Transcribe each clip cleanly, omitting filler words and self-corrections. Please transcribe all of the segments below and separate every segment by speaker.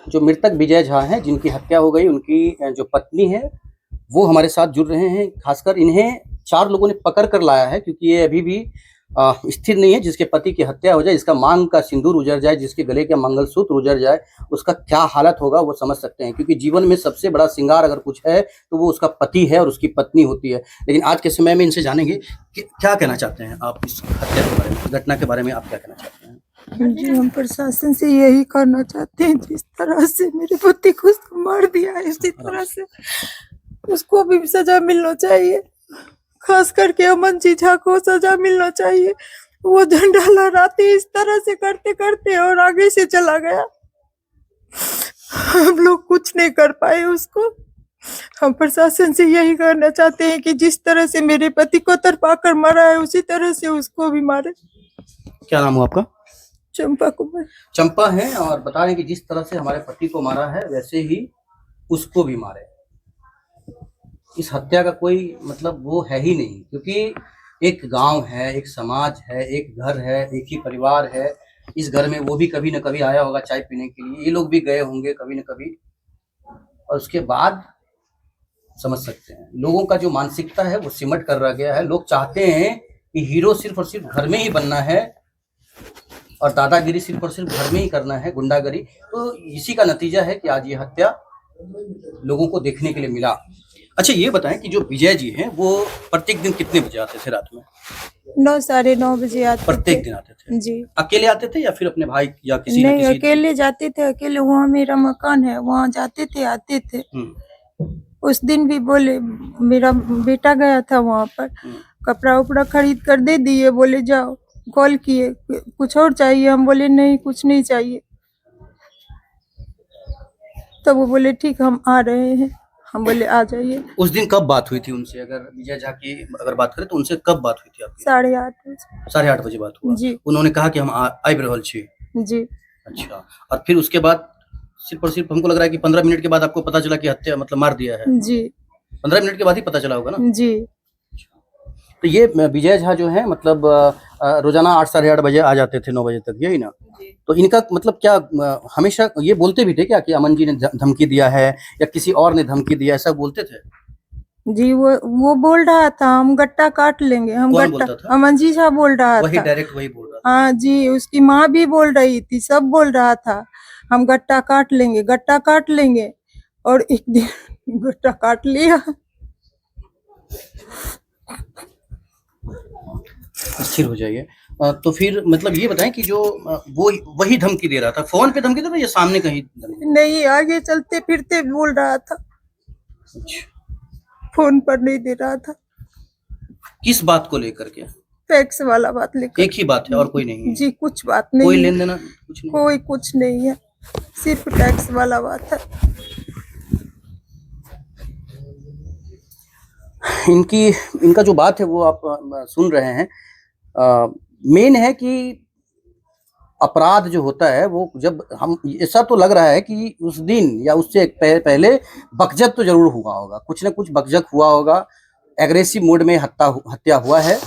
Speaker 1: जो मृतक विजय झा हैं, जिनकी हत्या हो गई, उनकी जो पत्नी है, वो हमारे साथ जुड़ रहे हैं। खासकर इन्हें 4 लोगों ने पकड़ कर लाया है, क्योंकि ये अभी भी स्थिर नहीं है। जिसके पति की हत्या हो जाए, जिसका मांग का सिंदूर उजड़ जाए, जिसके गले के मंगलसूत्र उजड़ जाए, उसका क्या हालत होगा वो समझ सकते हैं। क्योंकि जीवन में सबसे बड़ा श्रृंगार अगर कुछ है तो वो उसका पति है और उसकी पत्नी होती है। लेकिन आज के समय में इनसे जानेंगे कि क्या कहना चाहते हैं आप इस हत्या के बारे में, घटना के बारे में आप क्या कहना चाहते हैं?
Speaker 2: जी, हम प्रशासन से यही करना चाहते हैं, जिस तरह से मेरे पति को मार दिया है, इसी तरह से उसको भी सजा मिलना चाहिए। खास करके अमन जी झा को सजा मिलना चाहिए। वो झंडा लहराते इस तरह से करते करते और आगे से चला गया। हम लोग कुछ नहीं कर पाए उसको। हम प्रशासन से यही करना चाहते हैं कि जिस तरह से मेरे पति को तरपा कर मारा है, उसी तरह से उसको भी मारे।
Speaker 1: क्या नाम हुआ आपका?
Speaker 2: चंपा कुमार। चंपा
Speaker 1: है, और बता रहे हैं कि जिस तरह से हमारे पति को मारा है, वैसे ही उसको भी मारे। इस हत्या का कोई मतलब वो है ही नहीं, क्योंकि एक गांव है, एक समाज है, एक घर है, एक ही परिवार है। इस घर में वो भी कभी न कभी आया होगा चाय पीने के लिए, ये लोग भी गए होंगे कभी न कभी, और उसके बाद समझ सकते हैं लोगों का जो मानसिकता है वो सिमट कर रह गया है। लोग चाहते हैं कि हीरो सिर्फ और सिर्फ घर में ही बनना है और दादागिरी सिर्फ और सिर्फ घर में ही करना है, गुंडागरी। तो इसी का नतीजा है कि आज ये हत्या लोगों को देखने के लिए मिला। अच्छा, ये बताएं कि जो विजय जी हैं वो प्रत्येक दिन कितने बजे आते थे रात में?
Speaker 2: 9 साढ़े 9 बजे आते थे।
Speaker 1: प्रत्येक दिन आते थे
Speaker 2: जी।
Speaker 1: अकेले आते थे या फिर अपने भाई या किसी
Speaker 2: नहीं,
Speaker 1: न किसी?
Speaker 2: अकेले जाते थे। अकेले, वहाँ मेरा मकान है, वहाँ जाते थे, आते थे। उस दिन भी बोले, मेरा बेटा गया था वहाँ पर, कपड़ा उपड़ा खरीद कर दे दिए। बोले जाओ, कॉल किए कुछ और चाहिए, हम बोले नहीं कुछ नहीं चाहिए। तब वो बोले ठीक हम आ रहे हैं। हम बोले आ जाइए।
Speaker 1: उस दिन कब बात हुई थी उनसे? अगर विजय झा की अगर बात करें तो उनसे कब बात हुई थी आपकी?
Speaker 2: 8:30 बजे।
Speaker 1: 8:30 बजे बात हुआ
Speaker 2: जी।
Speaker 1: उन्होंने कहा कि हम आबि रहल छी।
Speaker 2: जी।
Speaker 1: अच्छा, और फिर उसके बाद सिर्फ और सिर्फ हमको लग रहा है कि 15 मिनट के बाद आपको पता चला कि हत्या मतलब मार दिया है।
Speaker 2: जी।
Speaker 1: 15 मिनट के बाद ही पता चला होगा ना?
Speaker 2: जी।
Speaker 1: तो ये विजय झा जो है मतलब रोजाना 8 साढ़े 8 बजे आ जाते थे 9 बजे तक, यही ना? तो इनका मतलब क्या हमेशा ये बोलते भी थे क्या कि अमन जी ने धमकी दिया है या किसी और ने धमकी दिया, ऐसा बोलते थे?
Speaker 2: जी, वो बोल रहा था हम गट्टा काट लेंगे, हम
Speaker 1: कौन
Speaker 2: गट्टा।
Speaker 1: बोलता था?
Speaker 2: अमन जी झा बोल रहा
Speaker 1: वही
Speaker 2: था।
Speaker 1: डायरेक्ट वही बोल रहा था?
Speaker 2: हाँ जी, उसकी माँ भी बोल रही थी, सब बोल रहा था हम गट्टा काट लेंगे, गट्टा काट लेंगे। और एक दिन गट्टा काट लिया।
Speaker 1: स्थिर हो जाइए। तो फिर मतलब ये बताएं कि जो वो वही धमकी दे रहा था, फोन पे धमकी दे रहा था या सामने कहीं धमकी?
Speaker 2: नहीं, आगे चलते फिरते बोल रहा था।
Speaker 1: अच्छा,
Speaker 2: फोन पर नहीं दे रहा था।
Speaker 1: किस बात को लेकर के?
Speaker 2: टैक्स वाला बात लेकर।
Speaker 1: एक ही बात है और कोई नहीं है?
Speaker 2: जी, कुछ बात नहीं।
Speaker 1: कोई लेन देन कुछ नहीं?
Speaker 2: कोई कुछ नहीं है, सिर्फ टैक्स वाला बात है।
Speaker 1: इनका जो बात है वो आप सुन रहे हैं। मेन है कि अपराध जो होता है वो जब हम, ऐसा तो लग रहा है कि उस दिन या उससे पहले बकजक तो जरूर हुआ होगा, कुछ ना कुछ बकजक हुआ होगा। एग्रेसिव मोड में हत्या हुआ है।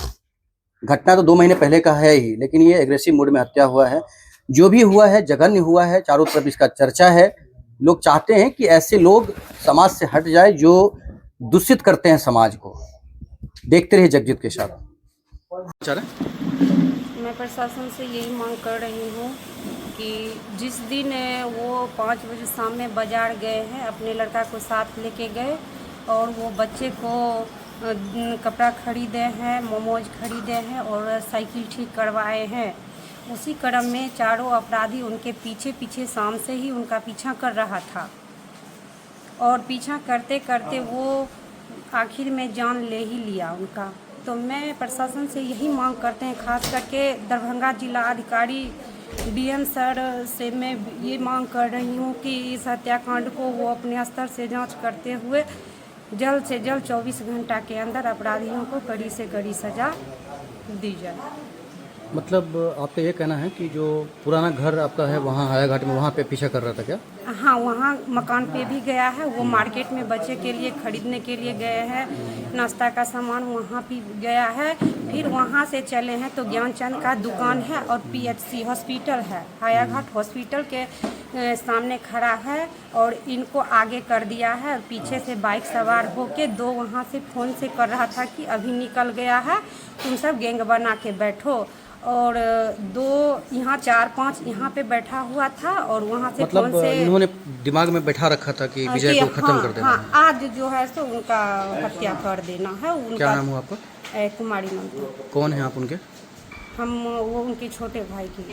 Speaker 1: घटना तो 2 महीने पहले का है ही, लेकिन ये एग्रेसिव मोड में हत्या हुआ है। जो भी हुआ है जघन्य हुआ है, चारों तरफ इसका चर्चा है। लोग चाहते हैं कि ऐसे लोग समाज से हट जाए जो दूषित करते हैं समाज को। देखते रहिए जगजीत के साथ।
Speaker 3: मैं प्रशासन से यही मांग कर रही हूँ कि जिस दिन वो 5 बजे शाम में बाजार गए हैं, अपने लड़का को साथ लेके गए और वो बच्चे को कपड़ा खरीदे हैं, मोमोज खरीदे हैं और साइकिल ठीक करवाए हैं। उसी क्रम में चारों अपराधी उनके पीछे पीछे शाम से ही उनका पीछा कर रहा था और पीछा करते करते वो आखिर में जान ले ही लिया उनका। तो मैं प्रशासन से यही मांग करते हैं, खास करके दरभंगा जिला अधिकारी डीएम सर से मैं ये मांग कर रही हूँ कि इस हत्याकांड को वो अपने स्तर से जांच करते हुए जल्द से जल्द 24 घंटा के अंदर अपराधियों को कड़ी से कड़ी सजा दी जाए।
Speaker 1: मतलब आपका ये कहना है कि जो पुराना घर आपका है वहाँ हायाघाट में, वहाँ पे पीछा कर रहा था क्या?
Speaker 3: हाँ, वहाँ मकान पे भी गया है, वो मार्केट में बच्चे के लिए खरीदने के लिए गए हैं, नाश्ता का सामान वहाँ भी गया है। फिर वहाँ से चले हैं तो ज्ञानचंद का दुकान है और पीएचसी हॉस्पिटल है, हायाघाट हॉस्पिटल के सामने खड़ा है और इनको आगे कर दिया है। और पीछे से बाइक सवार होके दो वहाँ से फ़ोन से कर रहा था कि अभी निकल गया है, तुम सब गैंग बना के बैठो। और दो यहाँ 4-5 यहाँ पे बैठा हुआ था और वहाँ से
Speaker 1: मतलब
Speaker 3: फ़ोन से
Speaker 1: इन्होंने दिमाग में बैठा रखा था कि विजय
Speaker 3: कि
Speaker 1: को खत्म कर देना
Speaker 3: हाँ,
Speaker 1: है।
Speaker 3: आज जो है सो उनका हत्या कर देना है। उनका
Speaker 1: क्या नाम हुआ आपका?
Speaker 3: कुमारी मंत्री।
Speaker 1: कौन है आप उनके?
Speaker 3: हम वो उनके छोटे भाई की